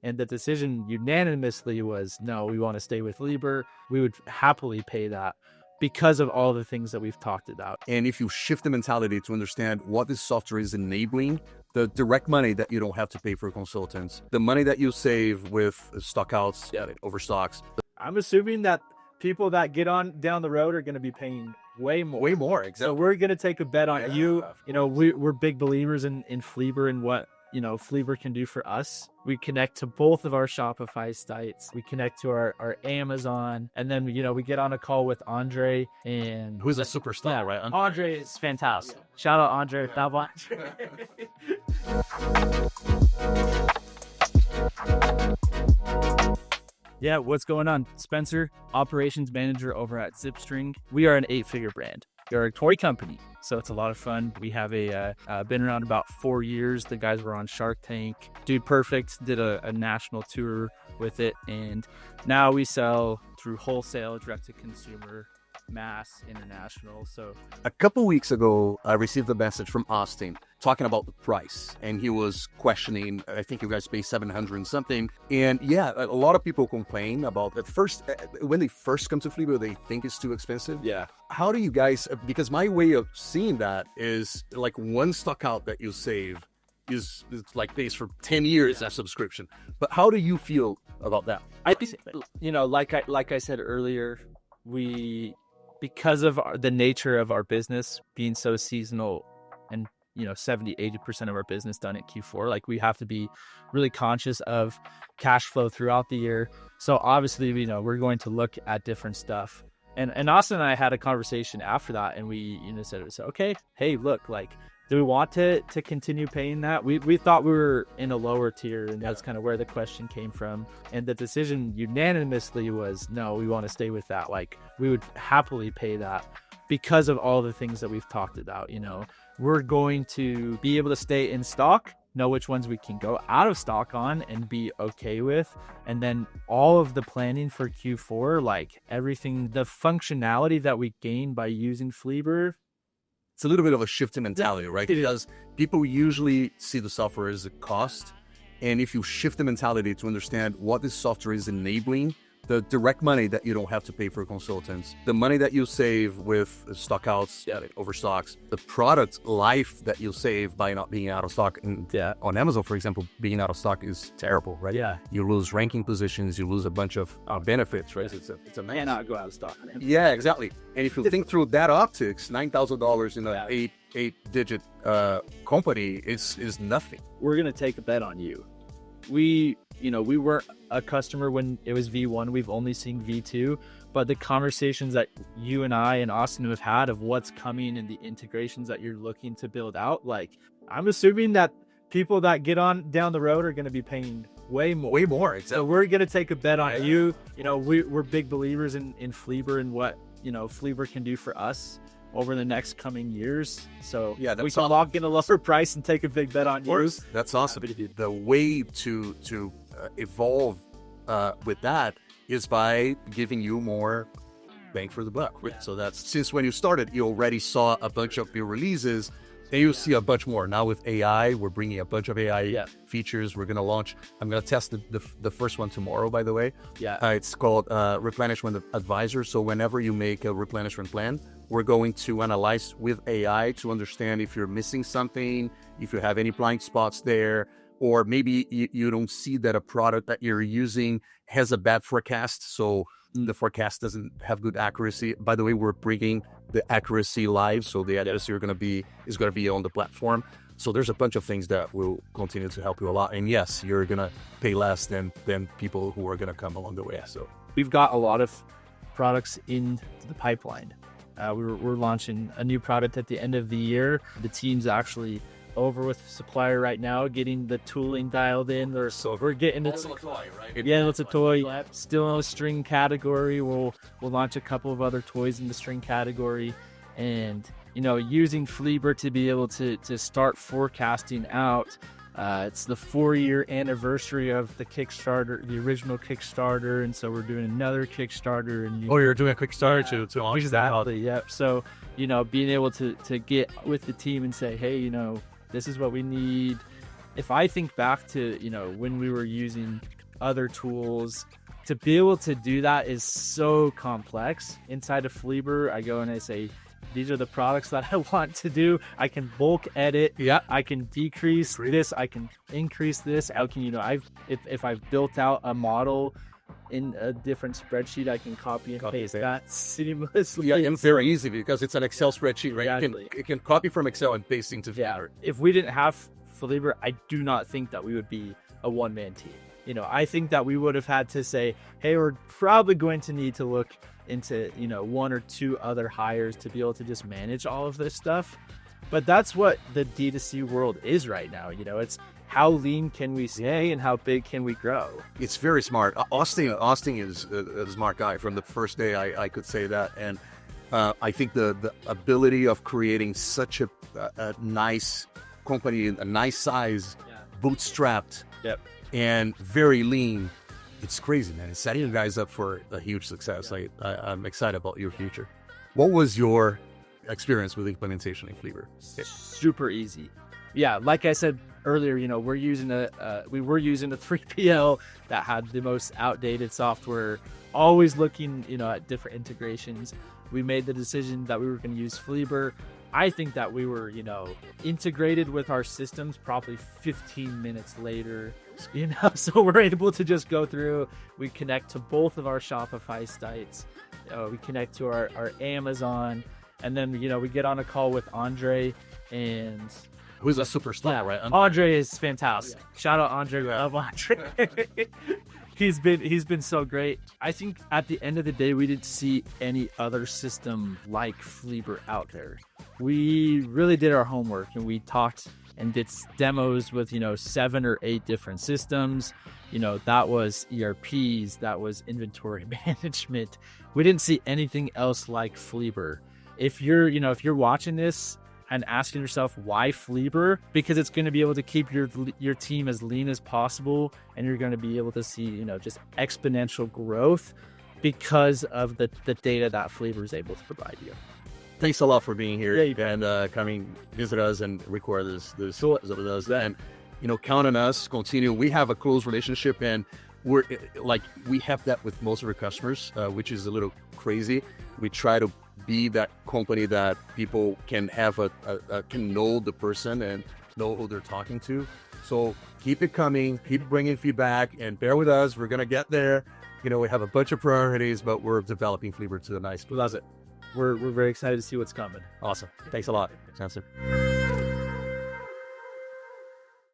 And the decision unanimously was, no, we want to stay with Flieber. We would happily pay that because of all the things that we've talked about. And if you shift the mentality to understand what this software is enabling, the direct money that you don't have to pay for consultants, the money that you save with stockouts, overstocks. I'm assuming that people that get on down the road are going to be paying way more. Exactly. So we're going to take a bet on you. You know, we're big believers in Flieber and what, you know, Flieber can do for us. We connect to both of our Shopify sites. We connect to our Amazon. And then, you know, we get on a call with Andre, and who's a superstar, yeah, right? Andre is fantastic. Shout out Andre. Yeah, what's going on? Spencer, operations manager over at Zipstring. We are an 8-figure brand. We're a toy company, so it's a lot of fun. We have been around about 4 years. The guys were on Shark Tank. Dude Perfect did a national tour with it, and now we sell through wholesale, direct to consumer, mass, international. So a couple weeks ago, I received a message from Austin talking about the price, and he was questioning, I think you guys pay 700 and something. And yeah, a lot of people complain about at first, when they first come to Flieber, they think it's too expensive. yeah, How do you guys, because my way of seeing that is like one stock out that you save is like pays for 10 years as subscription. But how do you feel about that? I think, you know, like I said earlier, because of the nature of our business being so seasonal, and you know 70-80% of our business done at Q4, like we have to be really conscious of cash flow throughout the year. So obviously, you know, we're going to look at different stuff. And Austin and I had a conversation after that, and we, you know, said, okay, hey, look, like, do we want to continue paying that? We thought we were in a lower tier, and that's kind of where the question came from. And the decision unanimously was, no, we want to stay with that. Like, we would happily pay that because of all the things that we've talked about. You know, we're going to be able to stay in stock, know which ones we can go out of stock on and be okay with. And then all of the planning for Q4, like everything, the functionality that we gain by using Flieber, it's a little bit of a shift in mentality, right? Because people usually see the software as a cost. And if you shift the mentality to understand what this software is enabling, the direct money that you don't have to pay for consultants, the money that you save with stockouts, overstocks, the product life that you save by not being out of stock. And on Amazon, for example, being out of stock is terrible, right? Yeah. You lose ranking positions, you lose a bunch of benefits, right? It's a mess. Cannot go out of stock. Yeah, exactly. And if you think through that optics, $9,000 in an eight-digit company is nothing. We're going to take a bet on you. We weren't a customer when it was V1. We've only seen V2, but the conversations that you and I and Austin have had of what's coming and the integrations that you're looking to build out, like, I'm assuming that people that get on down the road are going to be paying way more. Exactly. So we're going to take a bet on you. You know, we're big believers in Flieber and what, you know, Flieber can do for us over the next coming years. So yeah, we can lock in a lower price and take a big bet on you. That's awesome. The way to evolve with that is by giving you more bang for the buck. Right? So that's, since when you started, you already saw a bunch of your releases, and you see a bunch more. Now with AI, we're bringing a bunch of AI features. We're going to launch. I'm going to test the first one tomorrow, by the way. Yeah. It's called Replenishment Advisor. So whenever you make a replenishment plan, we're going to analyze with AI to understand if you're missing something, if you have any blind spots there, or maybe you don't see that a product that you're using has a bad forecast. So the forecast doesn't have good accuracy. By the way, we're bringing the accuracy live. So the accuracy is going to be on the platform. So there's a bunch of things that will continue to help you a lot. And yes, you're going to pay less than people who are going to come along the way. So we've got a lot of products in the pipeline. We're launching a new product at the end of the year. The team's actually over with the supplier right now, getting the tooling dialed in. We're getting it. Toy, right? Yeah, it's a toy. Still in the string category. We'll launch a couple of other toys in the string category, and you know, using Flieber to be able to start forecasting out. It's the 4-year anniversary of the Kickstarter, the original Kickstarter, and so we're doing another Kickstarter. And you're doing a Kickstarter to launch that. Exactly. Yep. So, you know, being able to get with the team and say, hey, you know, this is what we need. if I think back to, when we were using other tools, to be able to do that is so complex. Inside of Flieber, I go and I say, these are the products that I want to do. I can bulk edit. Yeah. I can decrease this. I can increase this. How can, if I've built out a model in a different spreadsheet, I can copy and paste that seamlessly. Yeah, and very easy because it's an Excel spreadsheet, right? Exactly. You can copy from Excel and paste into Flieber. If we didn't have Flieber, I do not think that we would be a one-man team. I think that we would have had to say, hey, we're probably going to need to look into, one or two other hires to be able to just manage all of this stuff. But that's what the D2C world is right now. It's how lean can we stay and how big can we grow? It's very smart. Austin is a smart guy. From the first day, I could say that. And I think the ability of creating such a nice company, a nice size, bootstrapped, and very lean, it's crazy, man. It's setting you guys up for a huge success. I'm excited about your future. What was your experience with implementation in Flieber? Super easy. Yeah, like I said earlier, we were using a 3PL that had the most outdated software, always looking, at different integrations. We made the decision that we were going to use Flieber. I think that we were, integrated with our systems probably 15 minutes later, so we're able to just go through. We connect to both of our Shopify sites. We connect to our Amazon, and then, we get on a call with Andre, and who's a superstar, right? Andre is fantastic. Shout out Andre. We love Andre. He's been so great. I think at the end of the day, we didn't see any other system like Flieber out there. We really did our homework, and we talked and did demos with 7 or 8 different systems. That was ERPs, that was inventory management. We didn't see anything else like Flieber. If you're watching this and asking yourself why Flieber, because it's going to be able to keep your team as lean as possible, and you're going to be able to see just exponential growth because of the data that Flieber is able to provide you. Thanks a lot for being here and coming visit us and record this with us. And count on us. Continue. We have a close relationship, and we have that with most of our customers, which is a little crazy. We try to be that company that people can have can know the person and know who they're talking to. So keep it coming, keep bringing feedback, and bear with us. We're gonna get there. We have a bunch of priorities, but we're developing Flieber to a nice. We love it. We're very excited to see what's coming. Awesome. Thanks a lot, Chancellor.